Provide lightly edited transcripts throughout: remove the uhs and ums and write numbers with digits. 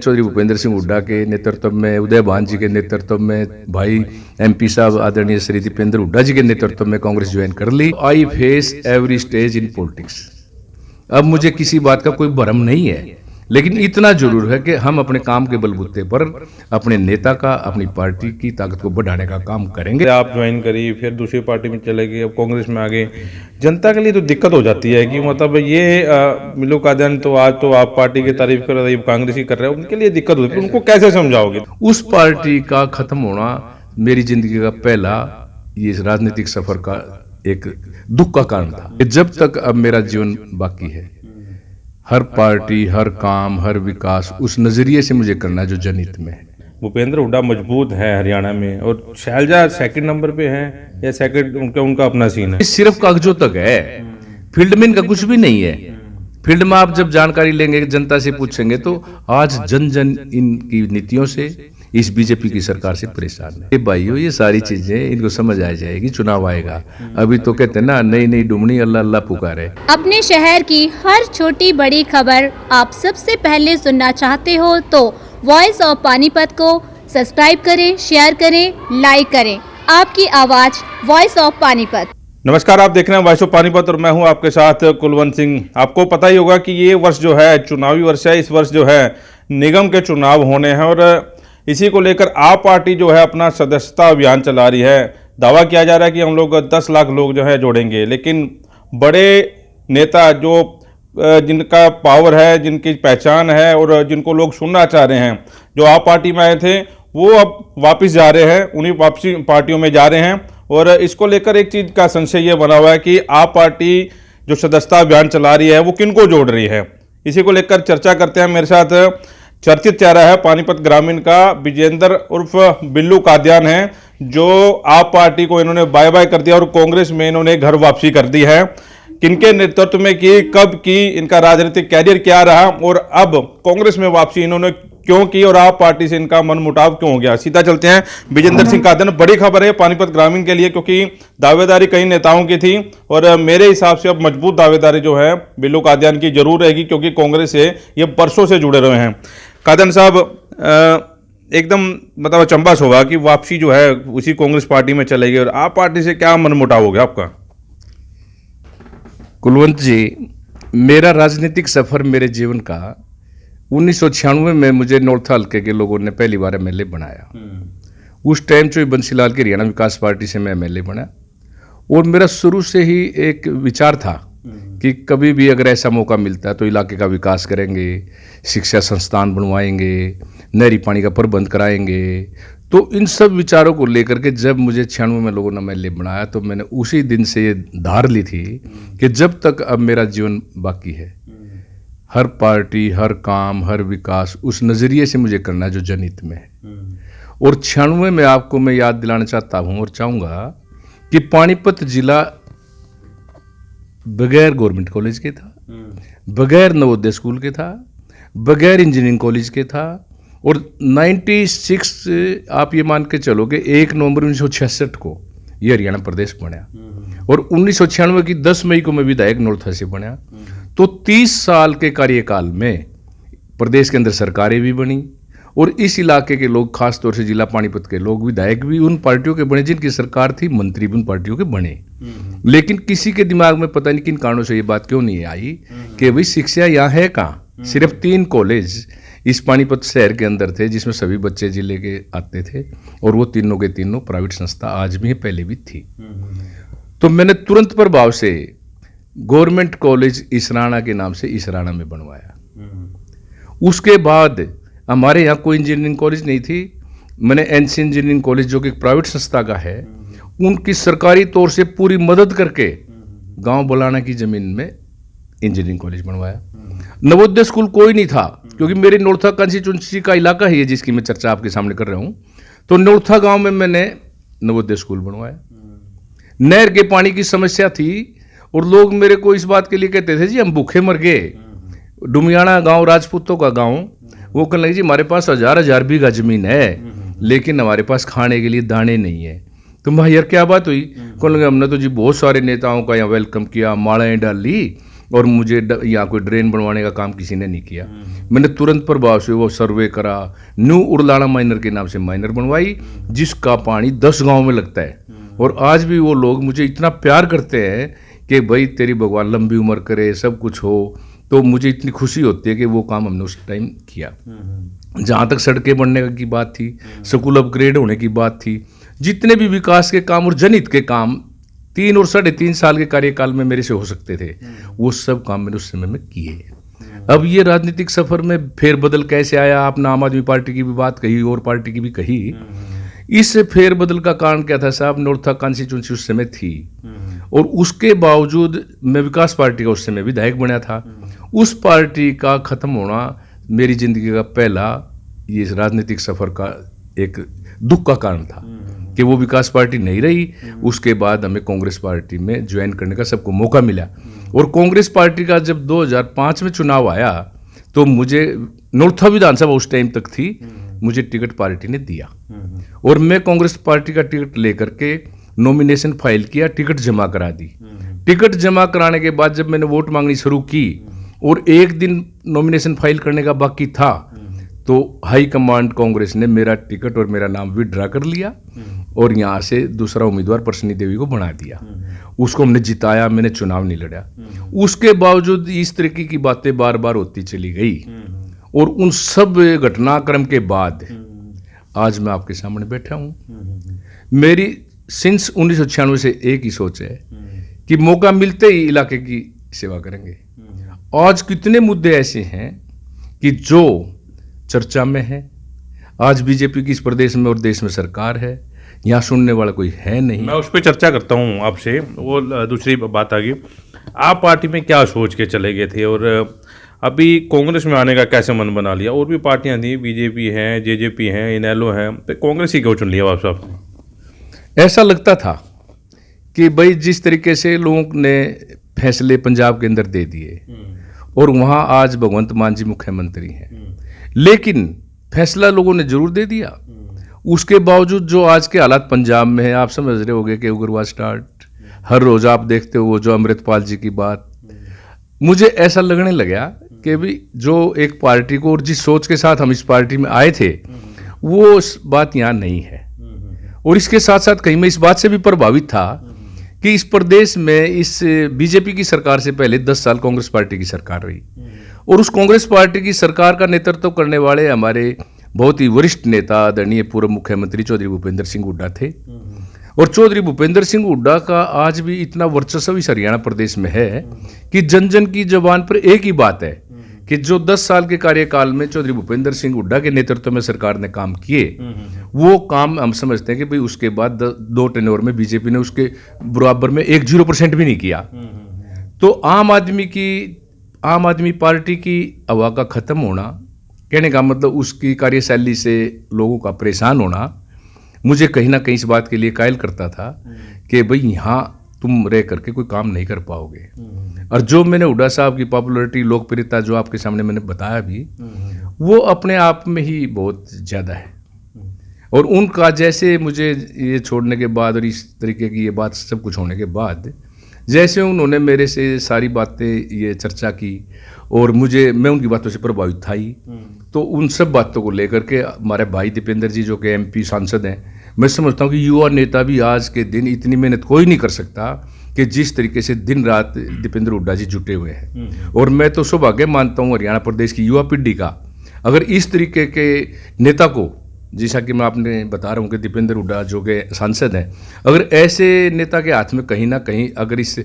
चौधरी भूपेंद्र सिंह हुड्डा के नेतृत्व में, उदय भान जी के नेतृत्व में, भाई एमपी साहब आदरणीय श्री दीपेंद्र हुड्डा जी के नेतृत्व में कांग्रेस ज्वाइन कर ली। I face every stage in politics. अब मुझे किसी बात का कोई भ्रम नहीं है, लेकिन इतना जरूर है कि हम अपने काम के बलबूते पर अपने नेता का, अपनी पार्टी की ताकत को बढ़ाने का काम करेंगे। आप ज्वाइन करी, फिर दूसरी पार्टी में चले गए, अब कांग्रेस में आ गए। जनता के लिए तो दिक्कत हो जाती है कि मतलब ये मिलो कादियान तो आज तो आप पार्टी की तारीफ कर रहे, कांग्रेस ही कर रहे हैं, उनके लिए दिक्कत होती है। उनको कैसे समझाओगे? उस पार्टी का खत्म होना मेरी जिंदगी का पहला ये राजनीतिक सफर का एक दुख का कारण था। जब तक अब मेरा जीवन बाकी है, हर पार्टी, हर काम, हर विकास उस नजरिए से मुझे करना है जो जनहित में है। भूपेंद्र हुड्डा मजबूत है हरियाणा में, और शैलजा सेकंड नंबर पे हैं या सेकंड, उनका अपना सीन है। सिर्फ कागजों तक है, फील्ड में इनका कुछ भी नहीं है। फील्ड में आप जब जानकारी लेंगे, जनता से पूछेंगे, तो आज जन जन इनकी नीतियों से, इस बीजेपी की सरकार से परेशान है। भाइयों, ये सारी चीजें इनको समझ आ जाएगी, चुनाव आएगा। अभी तो कहते हैं ना, नई नई डुमनी अल्लाह अल्लाह पुकारे। अपने शहर की हर छोटी बड़ी खबर आप सबसे पहले सुनना चाहते हो तो वॉइस ऑफ पानीपत को सब्सक्राइब करें, शेयर करें, लाइक करें। आपकी आवाज वॉइस ऑफ पानीपत। नमस्कार, आप देख रहे हैं वॉइस ऑफ पानीपत और मैं हूं आपके साथ कुलवंत सिंह। आपको पता ही होगा कि ये वर्ष जो है चुनावी वर्ष है। इस वर्ष जो है निगम के चुनाव होने हैं और इसी को लेकर आप पार्टी जो है अपना सदस्यता अभियान चला रही है। दावा किया जा रहा है कि हम लोग 10 लाख लोग जो है जोड़ेंगे, लेकिन बड़े नेता जो जिनका पावर है, जिनकी पहचान है और जिनको लोग सुनना चाह रहे हैं, जो आप पार्टी में आए थे, वो अब वापस जा रहे हैं, उन्हीं वापसी पार्टियों में जा रहे हैं। और इसको लेकर एक चीज़ का संशय ये बना हुआ है कि आप पार्टी जो सदस्यता अभियान चला रही है वो किनको जोड़ रही है। इसी को लेकर चर्चा करते हैं। मेरे साथ चर्चित चेहरा है पानीपत ग्रामीण का विजेंद्र उर्फ बिल्लू कादियान है, जो आप पार्टी को इन्होंने बाय बाय कर दिया और कांग्रेस में इन्होंने घर वापसी कर दी है। किनके नेतृत्व में की, कब की, इनका राजनीतिक कैरियर क्या रहा और अब कांग्रेस में वापसी इन्होंने क्यों की और आप पार्टी से इनका मनमुटाव क्यों हो गया, सीधा चलते हैं। विजेंद्र सिंह कादियान, बड़ी खबर है पानीपत ग्रामीण के लिए, क्योंकि दावेदारी कई नेताओं की थी और मेरे हिसाब से अब मजबूत दावेदारी जो है बिल्लू कादियान की जरूर रहेगी, क्योंकि कांग्रेस से ये बरसों से जुड़े रहे हैं। कादियान साहब, एकदम मतलब अचंभा होगा कि वापसी जो है उसी कांग्रेस पार्टी में चलेगी और आप पार्टी से क्या मनमुटाव हो गया आपका? कुलवंत जी, मेरा राजनीतिक सफर मेरे जीवन का 1996 में मुझे नौरथा हल्के के लोगों ने पहली बार एमएलए बनाया। उस टाइम चोई बंसीलाल की हरियाणा विकास पार्टी से मैं एमएलए बना और मेरा शुरू से ही एक विचार था कि कभी भी अगर ऐसा मौका मिलता है तो इलाके का विकास करेंगे, शिक्षा संस्थान बनवाएंगे, नहरी पानी का प्रबंध कराएंगे। तो इन सब विचारों को लेकर के जब मुझे 96 में लोगों ने एमएलए बनाया तो मैंने उसी दिन से ये धार ली थी कि जब तक अब मेरा जीवन बाकी है, हर पार्टी, हर काम, हर विकास उस नज़रिए से मुझे करना है जो जनहित में है। और 96 में आपको मैं याद दिलाना चाहता हूँ और चाहूँगा कि पानीपत जिला बगैर गवर्नमेंट कॉलेज के था, बगैर नवोदय स्कूल के था, बगैर इंजीनियरिंग कॉलेज के था। और 96 आप ये मान के चलो कि 1 नवंबर 1966 को ये हरियाणा प्रदेश बना और 1996 की 10 मई को मैं विधायक नौरथा से बना। तो 30 साल के कार्यकाल में प्रदेश के अंदर सरकारें भी बनी और इस इलाके के लोग, खास तौर से जिला पानीपत के लोग, विधायक भी उन पार्टियों के बने जिनकी सरकार थी, मंत्री भी उन पार्टियों के बने। लेकिन किसी के दिमाग में पता नहीं किन कारणों से ये बात क्यों नहीं आई कि भाई शिक्षा यहाँ है कहाँ। सिर्फ 3 कॉलेज इस पानीपत शहर के अंदर थे जिसमें सभी बच्चे जिले के आते थे और वो तीनों के तीनों प्राइवेट संस्था आज भी, पहले भी थी। तो मैंने तुरंत प्रभाव से गवर्नमेंट कॉलेज इसराना के नाम से इसराना में बनवाया। उसके बाद हमारे यहाँ कोई इंजीनियरिंग कॉलेज नहीं थी। मैंने एनसी इंजीनियरिंग कॉलेज जो कि प्राइवेट संस्था का है, उनकी सरकारी तौर से पूरी मदद करके गांव बुलाना की जमीन में इंजीनियरिंग कॉलेज बनवाया। नवोदय स्कूल कोई नहीं था, क्योंकि मेरे नौरथा कंस्टिट्यूंसी का इलाका है ये जिसकी मैं चर्चा आपके सामने कर रहा हूँ। तो नौरथा गांव में मैंने नवोदय स्कूल बनवाया। नहर के पानी की समस्या थी और लोग मेरे को इस बात के लिए कहते थे जी हम भूखे मर गए। डुमियाना गांव राजपूतों का गांव, वो कहने लगे जी हमारे पास 1000 बीघा जमीन है लेकिन हमारे पास खाने के लिए दाने नहीं है। तो मैं यार क्या बात हुई? कहने लगे हमने तो जी बहुत सारे नेताओं का यहाँ वेलकम किया, मालाएं डाली और मुझे यहाँ कोई ड्रेन बनवाने का काम किसी ने नहीं किया। मैंने तुरंत प्रभाव से वो सर्वे करा, न्यू उड़लाना माइनर के नाम से माइनर बनवाई, जिसका पानी 10 गांव में लगता है। और आज भी वो लोग मुझे इतना प्यार करते हैं कि भाई तेरी भगवान लंबी उम्र करे, सब कुछ हो। तो मुझे इतनी खुशी होती है कि वो काम हमने उस टाइम किया। जहाँ तक सड़कें बनने की बात थी, स्कूल अपग्रेड होने की बात थी, जितने भी विकास के काम और जनहित के काम 3 और 3.5 साल के कार्यकाल में मेरे से हो सकते थे, वो सब काम मैंने उस समय में किए। अब ये राजनीतिक सफर में फेरबदल कैसे आया, आपने आम आदमी पार्टी की भी बात कही और पार्टी की भी कही। इस फेरबदल का कारण क्या था साहब? नॉर्था कॉन्स्टिट्यूंसी उस समय थी और उसके बावजूद मैं विकास पार्टी का उस समय विधायक बना था। उस पार्टी का खत्म होना मेरी जिंदगी का पहला ये राजनीतिक सफर का एक दुख का कारण था कि वो विकास पार्टी नहीं रही। उसके बाद हमें कांग्रेस पार्टी में ज्वाइन करने का सबको मौका मिला और कांग्रेस पार्टी का जब 2005 में चुनाव आया तो मुझे नॉर्था विधानसभा उस टाइम तक थी, मुझे टिकट पार्टी ने दिया और मैं कांग्रेस पार्टी का टिकट लेकर के नॉमिनेशन फाइल किया, टिकट जमा करा दी। टिकट जमा कराने के बाद जब मैंने वोट मांगनी शुरू की और एक दिन नॉमिनेशन फाइल करने का बाकी था तो हाई कमांड कांग्रेस ने मेरा टिकट और मेरा नाम विड्रा कर लिया और यहाँ से दूसरा उम्मीदवार प्रसन्नी देवी को बना दिया। उसको हमने जिताया, मैंने चुनाव नहीं लड़ा। उसके बावजूद इस तरीके की बातें बार बार होती चली गई और उन सब घटनाक्रम के बाद आज मैं आपके सामने बैठा हूँ। मेरी सिंस 1996 से एक ही सोच है कि मौका मिलते ही इलाके की सेवा करेंगे। आज कितने मुद्दे ऐसे हैं कि जो चर्चा में है। आज बीजेपी की इस प्रदेश में और देश में सरकार है, यहाँ सुनने वाला कोई है नहीं। मैं उस पर चर्चा करता हूँ आपसे। वो दूसरी बात आ गई, आप पार्टी में क्या सोच के चले गए थे और अभी कांग्रेस में आने का कैसे मन बना लिया? और भी पार्टियां थी, बीजेपी है, जेजेपी है, इनेलो है, तो कांग्रेस ही क्यों चुन लिया वापस आपने? ऐसा लगता था कि भाई जिस तरीके से लोगों ने फैसले पंजाब के अंदर दे दिए और वहाँ आज भगवंत मान जी मुख्यमंत्री हैं, लेकिन फैसला लोगों ने जरूर दे दिया। उसके बावजूद जो आज के हालात पंजाब में है, आप समझ रहे होंगे कि उग्रवाद स्टार्ट, हर रोज आप देखते हो वो जो अमृतपाल जी की बात, मुझे ऐसा लगने लगा कि भी जो एक पार्टी को और जिस सोच के साथ हम इस पार्टी में आए थे वो बात यहाँ नहीं है। और इसके साथ साथ कहीं मैं इस बात से भी प्रभावित था कि इस प्रदेश में इस बीजेपी की सरकार से पहले 10 साल कांग्रेस पार्टी की सरकार रही और उस कांग्रेस पार्टी की सरकार का नेतृत्व करने वाले हमारे बहुत ही वरिष्ठ नेता आदरणीय पूर्व मुख्यमंत्री चौधरी भूपेंद्र सिंह हुड्डा थे। और चौधरी भूपेंद्र सिंह हुड्डा का आज भी इतना वर्चस्व इस हरियाणा प्रदेश में है कि जन जन की जबान पर एक ही बात है कि जो 10 साल के कार्यकाल में चौधरी भूपेंद्र सिंह हुड्डा के नेतृत्व में सरकार ने काम किए, वो काम हम समझते हैं कि भाई उसके बाद 2 टेन्योर में बीजेपी ने उसके बराबर में 0% भी नहीं किया। तो आम आदमी पार्टी की हवा का खत्म होना, कहने का मतलब उसकी कार्यशैली से लोगों का परेशान होना, मुझे कहीं ना कहीं इस बात के लिए कायल करता था कि भाई यहाँ तुम रह करके कोई काम नहीं कर पाओगे। और जो मैंने हुड्डा साहब की पॉपुलैरिटी, लोकप्रियता जो आपके सामने मैंने बताया भी, वो अपने आप में ही बहुत ज़्यादा है। और उनका जैसे मुझे ये छोड़ने के बाद और इस तरीके की ये बात सब कुछ होने के बाद जैसे उन्होंने मेरे से सारी बातें ये चर्चा की और मैं उनकी बातों से प्रभावित था ही, तो उन सब बातों को लेकर के हमारे भाई दीपेंद्र जी जो कि एमपी सांसद हैं, मैं समझता हूँ कि युवा नेता भी आज के दिन इतनी मेहनत कोई नहीं कर सकता कि जिस तरीके से दिन रात दीपेंद्र हुड्डा जी जुटे हुए हैं। और मैं तो सौभाग्य मानता हूँ हरियाणा प्रदेश की युवा पीढ़ी का, अगर इस तरीके के नेता को, जैसा कि मैं आपने बता रहा हूँ कि दीपेंद्र हुड्डा जो कि सांसद हैं, अगर ऐसे नेता के हाथ में कहीं ना कहीं अगर इस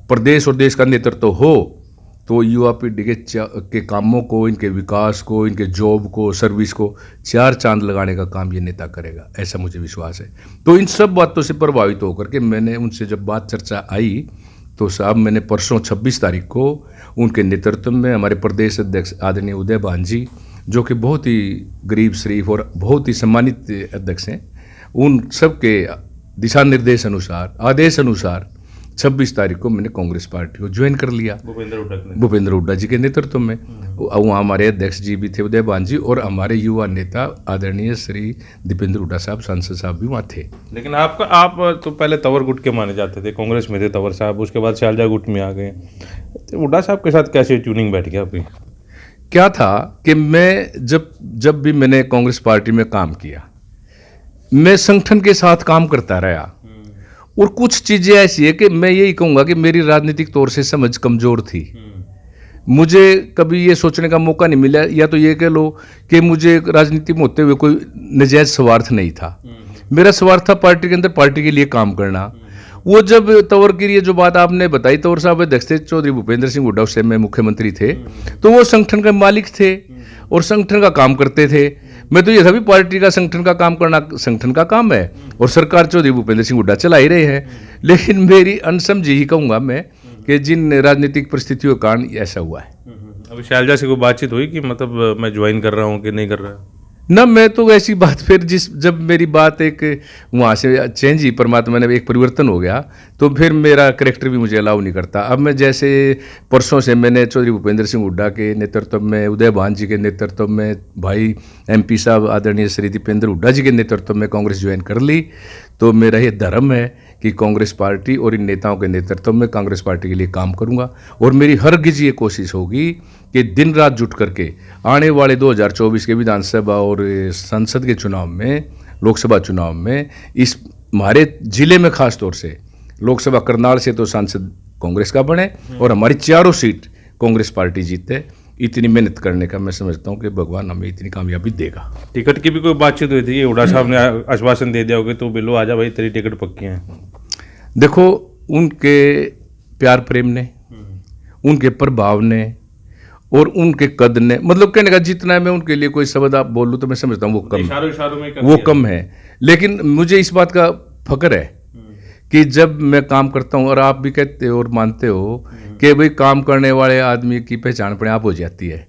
प्रदेश और देश का नेतृत्व हो तो युवा पीढ़ी के कामों को, इनके विकास को, इनके जॉब को, सर्विस को 4 चांद लगाने का काम ये नेता करेगा, ऐसा मुझे विश्वास है। तो इन सब बातों से प्रभावित होकर के मैंने उनसे जब बात चर्चा आई तो साहब मैंने परसों 26 तारीख को उनके नेतृत्व में हमारे प्रदेश अध्यक्ष आदरणीय उदय भान जी, जो कि बहुत ही गरीब शरीफ और बहुत ही सम्मानित अध्यक्ष हैं, उन सब के दिशा निर्देश अनुसार, आदेश अनुसार 26 तारीख को मैंने कांग्रेस पार्टी को ज्वाइन कर लिया भूपेंद्र हुड्डा जी के नेतृत्व में। वहाँ हमारे अध्यक्ष जी भी थे उदय भान जी, और हमारे युवा नेता आदरणीय श्री दीपेंद्र हुड्डा साहब, सांसद साहब भी वहाँ थे। लेकिन आप तो पहले तंवर गुट के माने जाते थे, कांग्रेस में थे तंवर साहब, उसके बाद शालजा गुट में आ गए। तो हुड्डा साहब के साथ कैसे ट्यूनिंग बैठ गया आपकी? क्या था कि मैं जब भी मैंने कांग्रेस पार्टी में काम किया, मैं संगठन के साथ काम करता रहा। और कुछ चीज़ें ऐसी है कि मैं यही कहूँगा कि मेरी राजनीतिक तौर से समझ कमज़ोर थी। मुझे कभी ये सोचने का मौका नहीं मिला, या तो ये कह लो कि मुझे राजनीति में होते हुए कोई नजायज स्वार्थ नहीं था। मेरा स्वार्थ था पार्टी के अंदर पार्टी के लिए काम करना। वो जब तंवर की ये जो बात आपने बताई, तंवर साहब अध्यक्ष थे, चौधरी भूपेंद्र सिंह हुड्डा उस समय मुख्यमंत्री थे, तो वो संगठन के मालिक थे और संगठन का काम करते थे। मैं तो ये था भी पार्टी का संगठन का काम करना संगठन का काम है, और सरकार चौधरी भूपेंद्र सिंह हुड्डा चला ही रहे हैं। लेकिन मेरी अनसमझी ही कहूँगा मैं कि जिन राजनीतिक परिस्थितियों के कारण ऐसा हुआ है। अभी शैलजा से कोई बातचीत हुई कि मतलब मैं ज्वाइन कर रहा हूँ कि नहीं कर रहा? ना, मैं तो ऐसी बात फिर जब मेरी बात एक वहाँ से चेंज ही, परमात्मा ने एक परिवर्तन हो गया, तो फिर मेरा करेक्टर भी मुझे अलाउ नहीं करता। अब मैं जैसे परसों से मैंने चौधरी भूपेंद्र सिंह हुड्डा के नेतृत्व में, उदय भान जी के नेतृत्व में, भाई MP साहब आदरणीय श्री दीपेंद्र हुड्डा जी के नेतृत्व में कांग्रेस ज्वाइन कर ली। तो मेरा ये धर्म है कि कांग्रेस पार्टी और इन नेताओं के नेतृत्व में कांग्रेस पार्टी के लिए काम करूंगा। और मेरी हरगिज ये कोशिश होगी कि दिन रात जुट करके आने वाले 2024 के विधानसभा और संसद के चुनाव में, लोकसभा चुनाव में, इस हमारे जिले में खास तौर से लोकसभा करनाल से तो सांसद कांग्रेस का बने और हमारी चारों सीट कांग्रेस पार्टी जीते। इतनी मेहनत करने का मैं समझता हूँ कि भगवान हमें इतनी कामयाबी देगा। टिकट की भी कोई बातचीत हुई थी? हुड्डा साहब ने आश्वासन दे दिया होगा तो बिल्लो आजा भाई तेरी टिकट पक्की है? देखो, उनके प्यार प्रेम ने, उनके प्रभाव ने और उनके कद ने, मतलब कहने का जितना है, मैं उनके लिए कोई शब्द आप बोल लूँ तो मैं समझता हूँ वो कम, इशारों में वो कम है। लेकिन मुझे इस बात का फख्र है कि जब मैं काम करता हूँ, और आप भी कहते हो और मानते हो कि भाई काम करने वाले आदमी की पहचान अपने आप हो जाती है,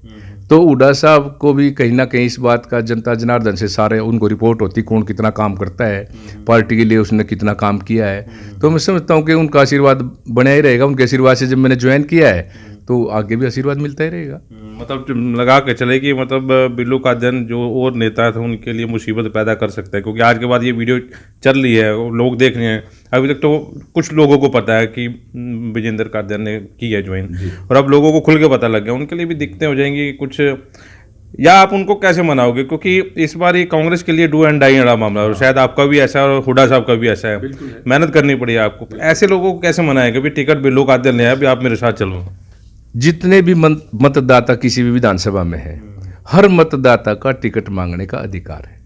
तो हुड्डा साहब को भी कहीं ना कहीं इस बात का जनता जनार्दन से सारे उनको रिपोर्ट होती कौन कितना काम करता है, पार्टी के लिए उसने कितना काम किया है। तो मैं समझता हूँ कि उनका आशीर्वाद बना ही रहेगा। उनके आशीर्वाद से जब मैंने ज्वाइन किया है तो आगे भी आशीर्वाद मिलता ही रहेगा। मतलब लगा के चले कि मतलब बिल्लू का जन जो और नेता थे उनके लिए मुसीबत पैदा कर सकता है, क्योंकि आज के बाद ये वीडियो चल रही है, लोग देख रहे हैं। अभी तक तो कुछ लोगों को पता है कि विजेंद्र कादयान ने की है ज्वाइन, और अब लोगों को खुल के पता लग गया। उनके लिए भी दिक्कतें हो जाएंगी कुछ, या आप उनको कैसे मनाओगे? क्योंकि इस बार ये कांग्रेस के लिए डू एंड डाई वाला मामला है, और शायद आपका भी ऐसा है और हुड्डा साहब का भी ऐसा है। मेहनत करनी पड़ी आपको। ऐसे लोगों को कैसे मनाएंगे भी टिकट बिल्लू कादयान ने है, अभी आप मेरे साथ चलो? जितने भी मतदाता किसी भी विधानसभा में है, हर मतदाता का टिकट मांगने का अधिकार है।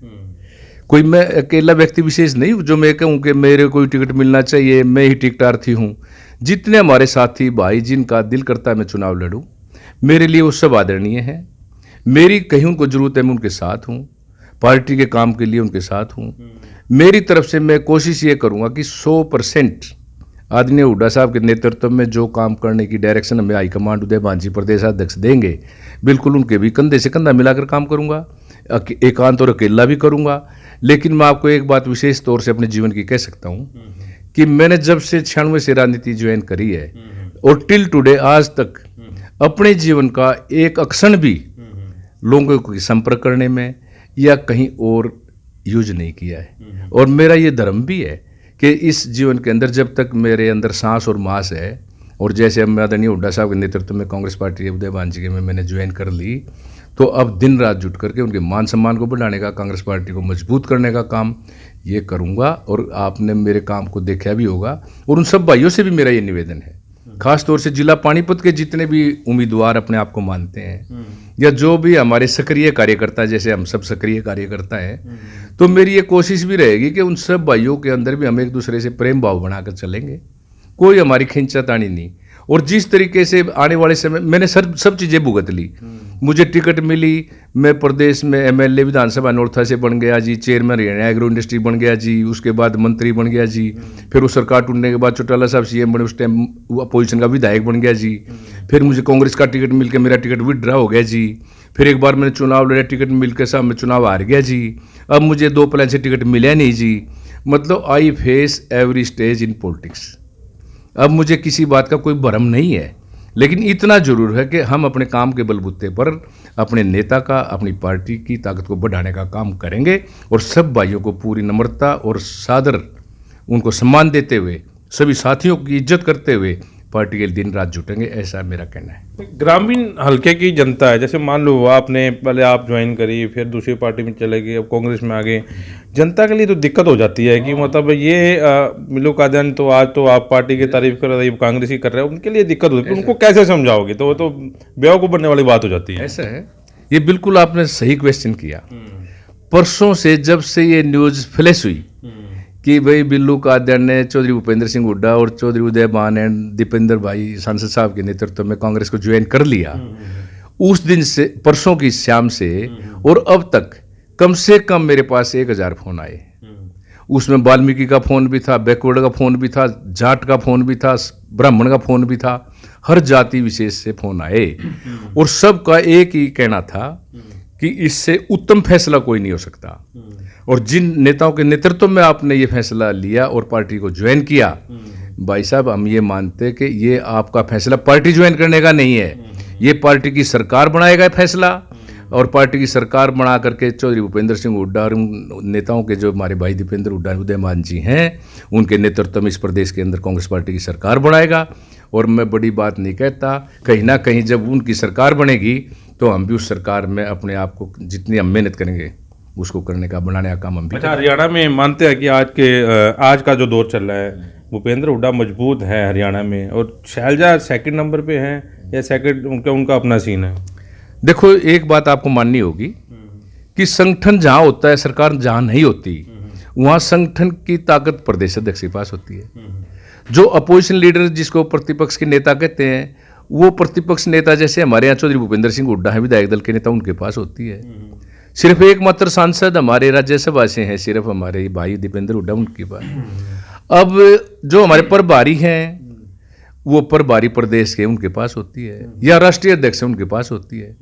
कोई मैं अकेला व्यक्ति विशेष नहीं हूँ जो मैं कहूँ कि मेरे को टिकट मिलना चाहिए, मैं ही टिकटार्थी हूँ। जितने हमारे साथी भाई जिनका दिल करता है मैं चुनाव लड़ूँ, मेरे लिए वो सब आदरणीय है। मेरी कहीं उनको जरूरत है मैं उनके साथ हूँ, पार्टी के काम के लिए उनके साथ हूँ। मेरी तरफ से मैं कोशिश ये करूँगा कि 100% आदरणीय हुड्डा साहब के नेतृत्व में जो काम करने की डायरेक्शन हमें हाईकमांड उदय भान जी प्रदेश अध्यक्ष देंगे, बिल्कुल उनके भी कंधे से कंधा मिलाकर काम करूंगा। एकांत और अकेला भी करूंगा। लेकिन मैं आपको एक बात विशेष तौर से अपने जीवन की कह सकता हूं कि मैंने जब से 96 से राजनीति ज्वाइन करी है और टिल टुडे आज तक अपने जीवन का एक अक्षण भी लोगों को संपर्क करने में या कहीं और यूज नहीं किया है। और मेरा ये धर्म भी है कि इस जीवन के अंदर जब तक मेरे अंदर सांस और मांस है, और जैसे अब आदरणीय हुड्डा साहब के नेतृत्व में कांग्रेस पार्टी उदय भान जी के में मैंने ज्वाइन कर ली, तो अब दिन रात जुट करके उनके मान सम्मान को बढ़ाने का, कांग्रेस पार्टी को मजबूत करने का काम ये करूँगा। और आपने मेरे काम को देखा भी होगा। और उन सब भाइयों से भी मेरा ये निवेदन है, खास तौर से जिला पानीपत के जितने भी उम्मीदवार अपने आप को मानते हैं या जो भी हमारे सक्रिय कार्यकर्ता, जैसे हम सब सक्रिय कार्यकर्ता हैं, तो मेरी ये कोशिश भी रहेगी कि उन सब भाइयों के अंदर भी हम एक दूसरे से प्रेम भाव बनाकर चलेंगे। कोई हमारी खींचातानी नहीं। और जिस तरीके से आने वाले समय मैंने सब चीज़ें भुगत ली, मुझे टिकट मिली, मैं प्रदेश में MLA विधानसभा नौरथा से बन गया जी, चेयरमैन हरियाणा एग्रो इंडस्ट्री बन गया जी, उसके बाद मंत्री बन गया जी, फिर वो सरकार टूटने के बाद चौटाला साहब CM बने, उस टाइम अपोजिशन का विधायक बन गया जी, फिर मुझे कांग्रेस का टिकट मिलकर मेरा टिकट विदड्रा हो गया जी, फिर एक बार मैंने चुनाव लड़ा, टिकट मिलकर साहब मैं चुनाव हार गया जी, अब मुझे 2 प्लान से टिकट मिला नहीं जी। मतलब आई face every stage in politics. अब मुझे किसी बात का कोई भरम नहीं है, लेकिन इतना जरूर है कि हम अपने काम के बलबूते पर अपने नेता का, अपनी पार्टी की ताकत को बढ़ाने का काम करेंगे। और सब भाइयों को पूरी नम्रता और सादर उनको सम्मान देते हुए, सभी साथियों की इज्जत करते हुए पार्टी के लिए दिन रात जुटेंगे, ऐसा मेरा कहना है। ग्रामीण हल्के की जनता है, जैसे मान लो आपने पहले आप ज्वाइन करी, फिर दूसरी पार्टी में चले गए, अब कांग्रेस में आ गए, जनता के लिए तो दिक्कत हो जाती है कि मतलब ये मिलो कादयान तो आज तो आप पार्टी की तारीफ कर रहे हैं, कांग्रेस ही कर रहे हैं, उनके लिए दिक्कत होती है, उनको कैसे समझाओगे? तो वो तो बेवकूफ़ बनने वाली बात हो जाती है। ऐसा है, ये बिल्कुल आपने सही क्वेश्चन किया। परसों से जब से ये न्यूज़ फ्लैश हुई कि भाई बिल्लू कादयान ने चौधरी भूपेंद्र सिंह हुड्डा और चौधरी उदयमान एंड दीपेंद्र भाई सांसद साहब के नेतृत्व में कांग्रेस को ज्वाइन कर लिया, उस दिन से परसों की शाम से और अब तक कम से कम मेरे पास 1000 फोन आए। उसमें वाल्मीकि का फोन भी था, बैकवर्ड का फोन भी था, जाट का फोन भी था, ब्राह्मण का फोन भी था, हर जाति विशेष से फोन आए और सबका एक ही कहना था कि इससे उत्तम फैसला कोई नहीं हो सकता। और जिन नेताओं के नेतृत्व में आपने ये फैसला लिया और पार्टी को ज्वाइन किया, भाई साहब हम ये मानते कि ये आपका फैसला पार्टी ज्वाइन करने का नहीं है, ये पार्टी की सरकार बनाएगा फैसला, और पार्टी की सरकार बना करके चौधरी भूपेंद्र सिंह हुड्डा और उन नेताओं के जो हमारे भाई दीपेंद्र हुड्डा उदयमान जी हैं, उनके नेतृत्व में इस प्रदेश के अंदर कांग्रेस पार्टी की सरकार बनाएगा। और मैं बड़ी बात नहीं कहता, कहीं ना कहीं जब उनकी सरकार बनेगी तो हम भी उस सरकार में अपने आप को जितनी हम मेहनत करेंगे उसको करने का, बनाने का काम हम भी। अच्छा, हरियाणा में मानते हैं कि आज का जो दौर चल रहा है, भूपेंद्र हुड्डा मजबूत है हरियाणा में और शैलजा सेकंड नंबर पे है या सेकंड उनका अपना सीन है? देखो, एक बात आपको माननी होगी कि संगठन जहाँ होता है, सरकार जहाँ नहीं होती, वहाँ संगठन की ताकत प्रदेश अध्यक्ष के पास होती है। जो अपोजिशन लीडर जिसको प्रतिपक्ष के नेता कहते हैं, वो प्रतिपक्ष नेता जैसे हमारे यहाँ चौधरी भूपेंद्र सिंह हुड्डा है विधायक दल के नेता, उनके पास होती है। सिर्फ एकमात्र सांसद हमारे राज्यसभा से हैं, सिर्फ हमारे भाई दीपेंद्र हुड्डा, उनके पास। अब जो हमारे प्रभारी हैं वो प्रभारी प्रदेश के उनके पास होती है, या राष्ट्रीय अध्यक्ष उनके पास होती है।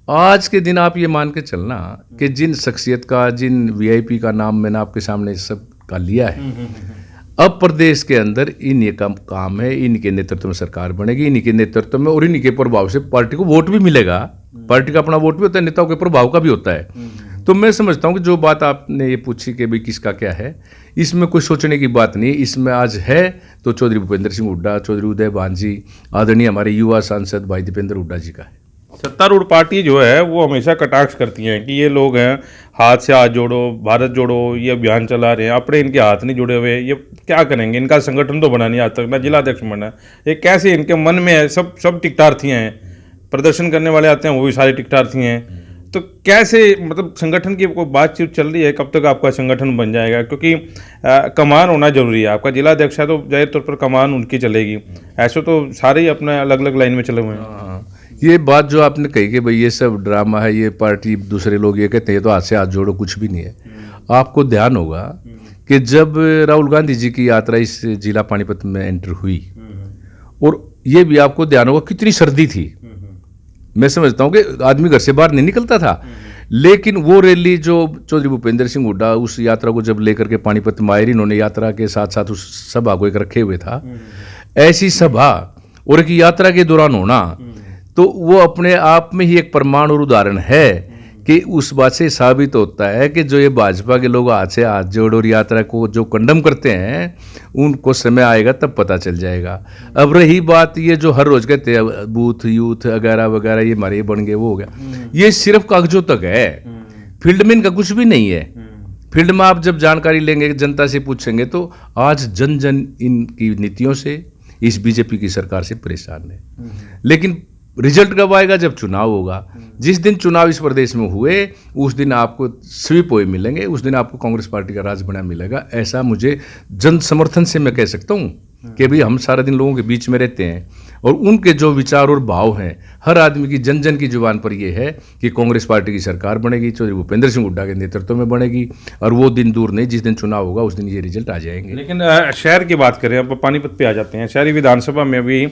आज के दिन आप ये मान के चलना कि जिन शख्सियत का, जिन वीआईपी का नाम मैंने आपके सामने सब का लिया है, अब प्रदेश के अंदर इन्हीं का काम है, इनके नेतृत्व में सरकार बनेगी, इन्हीं के नेतृत्व में और इन्हीं के प्रभाव से पार्टी को वोट भी मिलेगा। पार्टी का अपना वोट भी होता है, नेताओं के प्रभाव का भी होता है। तो मैं समझता हूँ कि जो बात आपने ये पूछी कि भाई किसका क्या है, इसमें कुछ सोचने की बात नहीं। इसमें आज है तो चौधरी भूपेंद्र सिंह हुड्डा, चौधरी उदयमान जी, आदरणीय हमारे युवा सांसद भाई दीपेंद्र हुड्डा जी का है। सत्तारूढ़ पार्टी जो है वो हमेशा कटाक्ष करती हैं कि ये लोग हैं हाथ से हाथ जोड़ो, भारत जोड़ो, ये अभियान चला रहे हैं, अपने इनके हाथ नहीं जुड़े हुए, ये क्या करेंगे? इनका संगठन तो बना नहीं आज तक, ना जिला अध्यक्ष बना। ये कैसे इनके मन में है? सब टिकटार्थियाँ हैं, प्रदर्शन करने वाले आते हैं वो भी सारे टिकटार्थी हैं। तो कैसे, मतलब संगठन की कोई बातचीत चल रही है? कब तक आपका संगठन बन जाएगा? क्योंकि कमान होना जरूरी है। आपका जिला अध्यक्ष है तो जाहिर तौर पर कमान उनकी चलेगी, ऐसे तो सारे ही अपने अलग अलग लाइन में चले हुए हैं। ये बात जो आपने कही कि भाई ये सब ड्रामा है, ये पार्टी, दूसरे लोग ये कहते हैं तो हाथ से हाथ जोड़ो, कुछ भी नहीं है। आपको ध्यान होगा कि जब राहुल गांधी जी की यात्रा इस जिला पानीपत में एंटर हुई, और ये भी आपको ध्यान होगा कितनी सर्दी थी। मैं समझता हूँ कि आदमी घर से बाहर नहीं निकलता था, लेकिन वो रैली जो चौधरी भूपेंद्र सिंह हुड्डा उस यात्रा को जब लेकर के पानीपत में आए, इन्होंने यात्रा के साथ साथ उस सभा को एक रखे हुए था। ऐसी सभा और एक यात्रा के दौरान होना, तो वो अपने आप में ही एक प्रमाण और उदाहरण है कि उस बात से साबित होता है कि जो ये भाजपा के लोग हाथ से हाथ जोड़ और यात्रा को जो कंडम करते हैं, उनको समय आएगा तब पता चल जाएगा। अब रही बात ये जो हर रोज कहते हैं बूथ यूथ वगैरह वगैरह, ये हमारे बन गए, वो हो गया, ये सिर्फ कागजों तक है, फील्ड में इनका कुछ भी नहीं है। फील्ड में आप जब जानकारी लेंगे, जनता से पूछेंगे, तो आज जन जन इनकी नीतियों से, इस बीजेपी की सरकार से परेशान है। लेकिन रिजल्ट कब आएगा? जब चुनाव होगा। जिस दिन चुनाव इस प्रदेश में हुए उस दिन आपको स्वीप हुए मिलेंगे, उस दिन आपको कांग्रेस पार्टी का राज बना मिलेगा। ऐसा मुझे जन समर्थन से मैं कह सकता हूँ कि भाई हम सारा दिन लोगों के बीच में रहते हैं और उनके जो विचार और भाव हैं, हर आदमी की जन जन की जुबान पर यह है कि कांग्रेस पार्टी की सरकार बनेगी, चौधरी भूपेंद्र सिंह हुड्डा के नेतृत्व में बनेगी, और वो दिन दूर नहीं, जिस दिन चुनाव होगा उस दिन ये रिजल्ट आ जाएंगे। लेकिन शहर की बात करें, अब पानीपत पे आ जाते हैं। शहरी विधानसभा में भी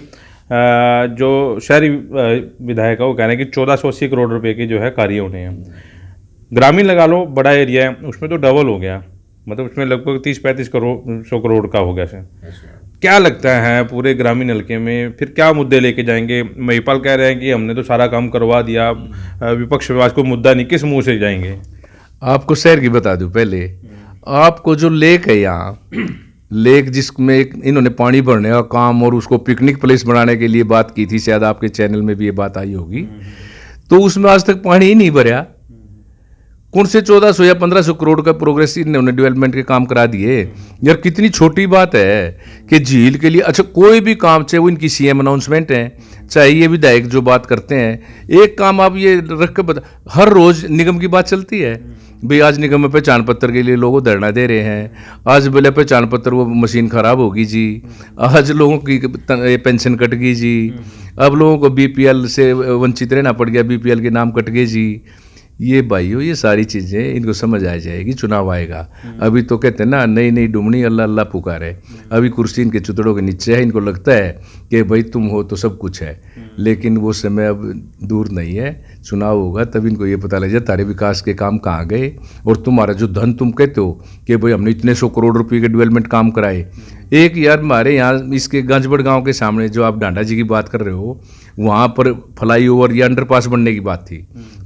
जो शहरी विधायक है वो कह रहे हैं कि 1480 करोड़ रुपए की जो है कार्य होने हैं। ग्रामीण लगा लो, बड़ा एरिया है, उसमें तो डबल हो गया, मतलब उसमें लगभग 30-35 करोड़ का हो गया सर। क्या लगता है पूरे ग्रामीण हल्के में फिर क्या मुद्दे लेके जाएंगे? महिपाल कह रहे हैं कि हमने तो सारा काम करवा दिया, विपक्ष विवाद को मुद्दा नहीं, किस मुंह से जाएंगे? आपको शहर की बता दूं, पहले आपको जो लेक है यहाँ लेक जिसमें इन्होंने पानी भरने का काम और उसको पिकनिक प्लेस बनाने के लिए बात की थी, शायद आपके चैनल में भी ये बात आई होगी, तो उसमें आज तक पानी ही नहीं भरा। कौन से 1400 या 1500 करोड़ का प्रोग्रेस इन्होंने डेवलपमेंट के काम करा दिए। यार कितनी छोटी बात है कि झील के लिए, अच्छा कोई भी काम, चाहे वो इनकी सीएम अनाउंसमेंट है, चाहे ये विधायक जो बात करते हैं, एक काम आप ये रख के बता, हर रोज निगम की बात चलती है भाई आज निगम में पहचान पत्र के लिए लोगों धरना दे रहे हैं, आज बोले पहचान पत्र वो मशीन खराब होगी जी, आज लोगों की पेंशन कट गई जी, अब लोगों को बीपीएल से वंचित रहना पड़ गया, बीपीएल के नाम कट गए जी। ये भाइयों ये सारी चीज़ें इनको समझ आ जाएगी, चुनाव आएगा। अभी तो कहते हैं ना नई नई डुमनी अल्लाह अल्लाह पुकारे, अभी कुर्सी इनके चुतड़ों के नीचे है, इनको लगता है कि भाई तुम हो तो सब कुछ है, लेकिन वो समय अब दूर नहीं है, चुनाव होगा तब इनको ये पता लग जाए तारे विकास के काम कहाँ गए, और तुम्हारा जो धन तुम कहते हो कि भाई हमने इतने 100 करोड़ रुपये के डेवलपमेंट काम कराए। एक यार हमारे यहाँ इसके गंजबड़ गांव के सामने जो आप डांडा जी की बात कर रहे हो, वहाँ पर फ्लाईओवर या अंडरपास बनने की बात थी,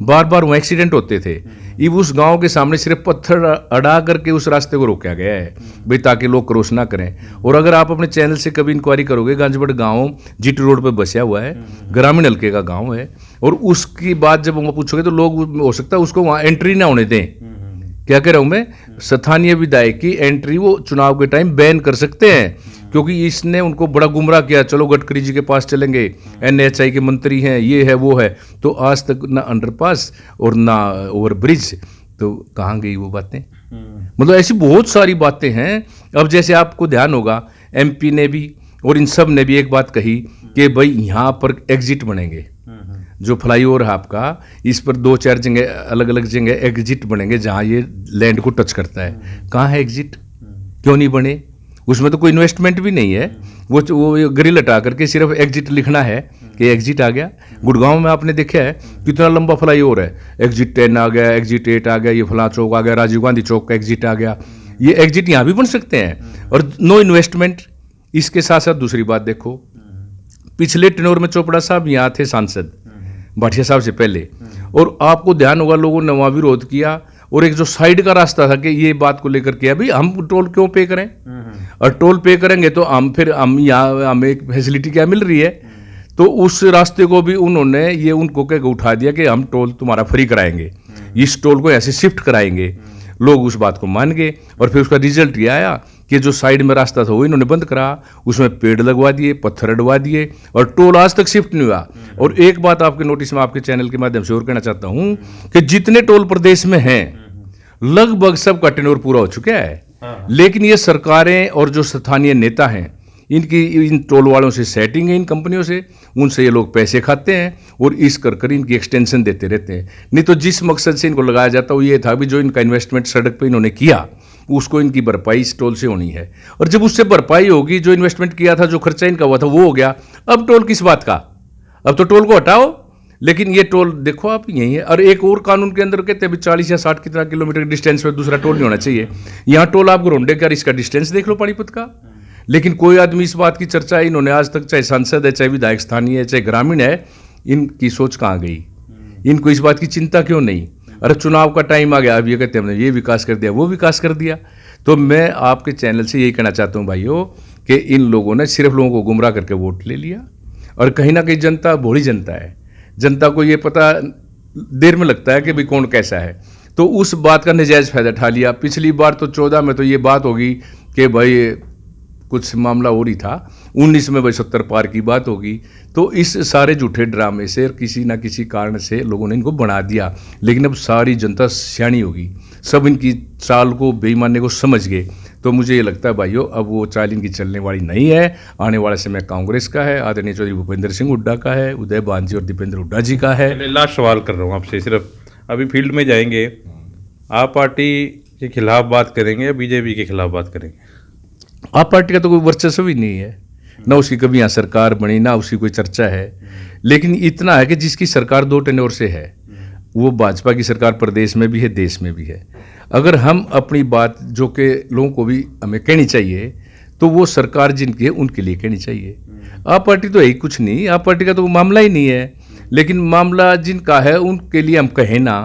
बार बार वहाँ एक्सीडेंट होते थे। ये उस गांव के सामने सिर्फ पत्थर अड़ा करके उस रास्ते को रोका गया है भाई ताकि लोग क्रॉस ना करें। और अगर आप अपने चैनल से कभी इंक्वायरी करोगे, गंजबड़ गांव जीटी रोड पर बसा हुआ है, ग्रामीण हल्के का गांव है, और उसकी बात जब वहाँ पूछोगे तो लोग हो सकता है उसको वहाँ एंट्री ना होने दें। क्या कह रहा हूँ मैं, स्थानीय विधायक की एंट्री वो चुनाव के टाइम बैन कर सकते हैं, क्योंकि इसने उनको बड़ा गुमराह किया, चलो गडकरी जी के पास चलेंगे, एनएचआई के मंत्री हैं, ये है वो है, तो आज तक ना अंडरपास और ना ओवरब्रिज, तो कहाँ गई वो बातें। मतलब ऐसी बहुत सारी बातें हैं। अब जैसे आपको ध्यान होगा एमपी ने भी और इन सब ने भी एक बात कही कि भाई यहाँ पर एग्जिट बनेंगे, जो फ्लाईओवर है आपका, इस पर 2-4 जगह अलग अलग जगह एग्जिट बनेंगे जहाँ ये लैंड को टच करता है। कहाँ है एग्जिट, क्यों नहीं बने, उसमें तो कोई इन्वेस्टमेंट भी नहीं है, वो ग्रिल हटा करके सिर्फ एग्जिट लिखना है कि एग्जिट आ गया। गुड़गांव में आपने देखा है कितना लंबा फ्लाईओवर है, एग्जिट 10 आ गया, एग्जिट 8 आ गया, ये फला चौक आ गया, राजीव गांधी चौक का एग्जिट आ गया। ये एग्जिट यहाँ भी बन सकते हैं और नो इन्वेस्टमेंट। इसके साथ साथ दूसरी बात देखो, पिछले टेन्योर में चोपड़ा साहब यहाँ थे सांसद, भाटिया साहब से पहले, और आपको ध्यान होगा लोगों ने वहाँ विरोध किया, और एक जो साइड का रास्ता था कि ये बात को लेकर किया भाई हम टोल क्यों पे करें, और टोल पे करेंगे तो हम यहाँ हमें एक फैसिलिटी क्या मिल रही है, तो उस रास्ते को भी उन्होंने ये उनको क्या उठा दिया कि हम टोल तुम्हारा फ्री कराएंगे, इस टोल को ऐसे शिफ्ट कराएंगे। लोग उस बात को मान गए और फिर उसका रिजल्ट ये आया कि जो साइड में रास्ता था वो इन्होंने बंद करा, उसमें पेड़ लगवा दिए, पत्थर अड़वा दिए, और टोल आज तक शिफ्ट नहीं हुआ। और एक बात आपके नोटिस में आपके चैनल के माध्यम से और कहना चाहता हूं कि जितने टोल प्रदेश में हैं लगभग सबका टेन्योर पूरा हो चुका है, लेकिन ये सरकारें और जो स्थानीय नेता हैं इनकी इन टोल वालों से सेटिंग है, इन कंपनियों से, उनसे ये लोग पैसे खाते हैं और इस कर इनकी एक्सटेंशन देते रहते हैं। नहीं तो जिस मकसद से इनको लगाया जाता वो ये था भी जो इनका इन्वेस्टमेंट सड़क पे इन्होंने किया उसको इनकी भरपाई इस टोल से होनी है, और जब उससे भरपाई होगी, जो इन्वेस्टमेंट किया था, जो खर्चा इनका हुआ था वो हो गया, अब टोल किस बात का, अब तो टोल को हटाओ। लेकिन ये टोल देखो आप यही है। और एक और कानून के अंदर कहते हैं 40 या 60 कितना किलोमीटर के डिस्टेंस पर दूसरा टोल नहीं होना चाहिए। यहाँ टोल आप घरोंडे कर इसका डिस्टेंस देख लो पानीपत का, लेकिन कोई आदमी इस बात की चर्चा इन्होंने आज तक, चाहे सांसद है, चाहे विधायक स्थानीय है, चाहे ग्रामीण है, इनकी सोच कहाँ गई, इनको इस बात की चिंता क्यों नहीं। अरे चुनाव का टाइम आ गया, अब ये कहते हैं हमने ये विकास कर दिया, वो विकास कर दिया। तो मैं आपके चैनल से यही कहना चाहता हूँ भाइयों कि इन लोगों ने सिर्फ लोगों को गुमराह करके वोट ले लिया, और कहीं ना कहीं जनता भोली जनता है, जनता को ये पता देर में लगता है कि भाई कौन कैसा है, तो उस बात का नजायज़ फायदा उठा लिया। पिछली बार तो 14 में तो ये बात होगी कि भाई कुछ मामला हो रही था, 19 में भाई 70 पार की बात होगी। तो इस सारे झूठे ड्रामे से किसी ना किसी कारण से लोगों ने इनको बना दिया, लेकिन अब सारी जनता सियानी होगी, सब इनकी चाल को, बेईमानी को समझ गए। तो मुझे ये लगता है भाइयों अब वो चाल इनकी चलने वाली नहीं है। आने वाला समय कांग्रेस का है, आदरणीय चौधरी भूपेंद्र सिंह हुड्डा का है, उदय भान जी और दीपेंद्र हुड्डा जी का है। लास्ट सवाल कर रहा हूँ आपसे, सिर्फ अभी फील्ड में जाएंगे, आप पार्टी के खिलाफ बात करेंगे या बीजेपी के खिलाफ बात करेंगे? आप पार्टी का तो कोई वर्चस्व ही नहीं है, ना उसकी कभी यहाँ सरकार बनी, ना उसकी कोई चर्चा है। लेकिन इतना है कि जिसकी सरकार 2 टेन्योर से है, वो भाजपा की सरकार प्रदेश में भी है, देश में भी है। अगर हम अपनी बात जो कि लोगों को भी हमें कहनी चाहिए, तो वो सरकार जिनकी है उनके लिए कहनी चाहिए। आप पार्टी तो यही कुछ नहीं, आप पार्टी का तो मामला ही नहीं है। लेकिन मामला जिनका है उनके लिए हम कहें ना,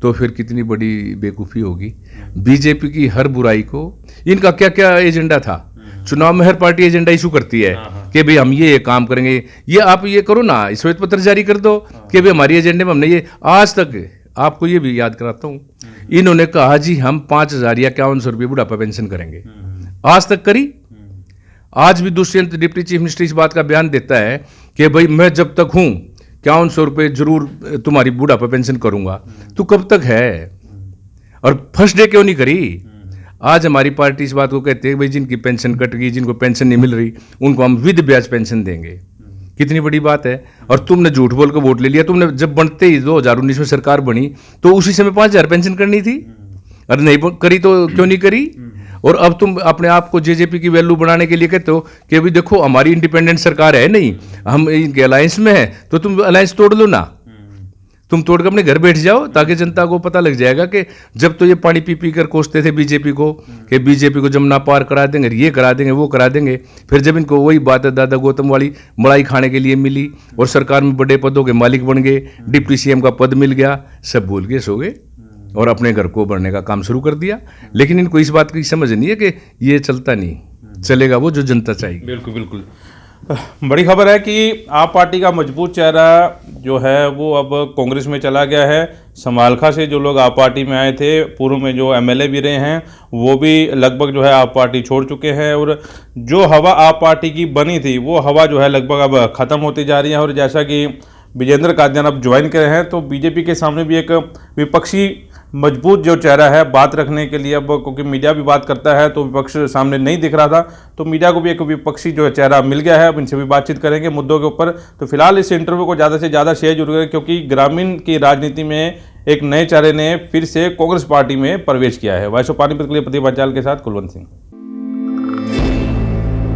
तो फिर कितनी बड़ी बेवकूफ़ी होगी। बीजेपी की हर बुराई को, इनका क्या क्या एजेंडा था, चुनाव में हर पार्टी एजेंडा इशू करती है कि भाई हम ये काम करेंगे, ये आप ये करो ना, श्वेत पत्र जारी कर दो कि भाई हमारी एजेंडे में हमने ये। आज तक आपको ये भी याद कराता हूँ, इन्होंने कहा जी हम 5,000 या 5100 रुपये बुढ़ापा पेंशन करेंगे, आज तक करी? आज भी दुष्यंत डिप्टी चीफ मिनिस्टर इस बात का बयान देता है कि भाई मैं जब तक हूँ 5100 रुपये जरूर तुम्हारी बुढ़ापा पेंशन करूंगा। तो कब तक है? और फर्स्ट डे क्यों नहीं करी? आज हमारी पार्टी इस बात को कहती है भाई जिनकी पेंशन कट गई, जिनको पेंशन नहीं मिल रही, उनको हम विद ब्याज पेंशन देंगे। कितनी बड़ी बात है। और तुमने झूठ बोल कर वोट ले लिया। तुमने जब बनते ही 2019 में सरकार बनी तो उसी समय 5,000 पेंशन करनी थी, अरे नहीं करी तो क्यों नहीं करी? और अब तुम अपने आप को जेजेपी की वैल्यू बढ़ाने के लिए कहते हो कि भाई देखो हमारी इंडिपेंडेंट सरकार है, नहीं हम इनके अलायंस में है, तो तुम अलायंस तोड़ लो ना, तुम तोड़ कर अपने घर बैठ जाओ, ताकि जनता को पता लग जाएगा कि जब तो ये पानी पी पी कर कोसते थे बीजेपी को कि बीजेपी को जमुना पार करा देंगे, ये करा देंगे, वो करा देंगे, फिर जब इनको वही बात है दादा गौतम वाली मलाई खाने के लिए मिली और सरकार में बड़े पदों के मालिक बन गए, डिप्टी सीएम का पद मिल गया, सब भूल गए, सो गए और अपने घर को बढ़ने का काम शुरू कर दिया। लेकिन इनको इस बात की समझ नहीं है कि ये चलता नहीं, चलेगा वो जो जनता चाहिए। बिल्कुल बिल्कुल। बड़ी खबर है कि आप पार्टी का मजबूत चेहरा जो है वो अब कांग्रेस में चला गया है। समालखा से जो लोग आप पार्टी में आए थे, पूर्व में जो एमएलए भी रहे हैं, वो भी लगभग जो है आप पार्टी छोड़ चुके हैं और जो हवा आप पार्टी की बनी थी वो हवा जो है लगभग अब ख़त्म होती जा रही है। और जैसा कि विजेंद्र कादियान अब ज्वाइन करे हैं तो बीजेपी के सामने भी एक विपक्षी मजबूत जो चेहरा है बात रखने के लिए, अब क्योंकि मीडिया भी बात करता है तो विपक्ष सामने नहीं दिख रहा था, तो मीडिया को भी एक विपक्षी जो चेहरा मिल गया है। अब इनसे भी बातचीत करेंगे मुद्दों के ऊपर। तो फिलहाल इस इंटरव्यू को ज़्यादा से ज़्यादा शेयर जरूर करें, क्योंकि ग्रामीण की राजनीति में एक नए चेहरे ने फिर से कांग्रेस पार्टी में प्रवेश किया है। वॉइस ऑफ पानीपत के लिए प्रतिभा चाल के साथ कुलवंत सिंह।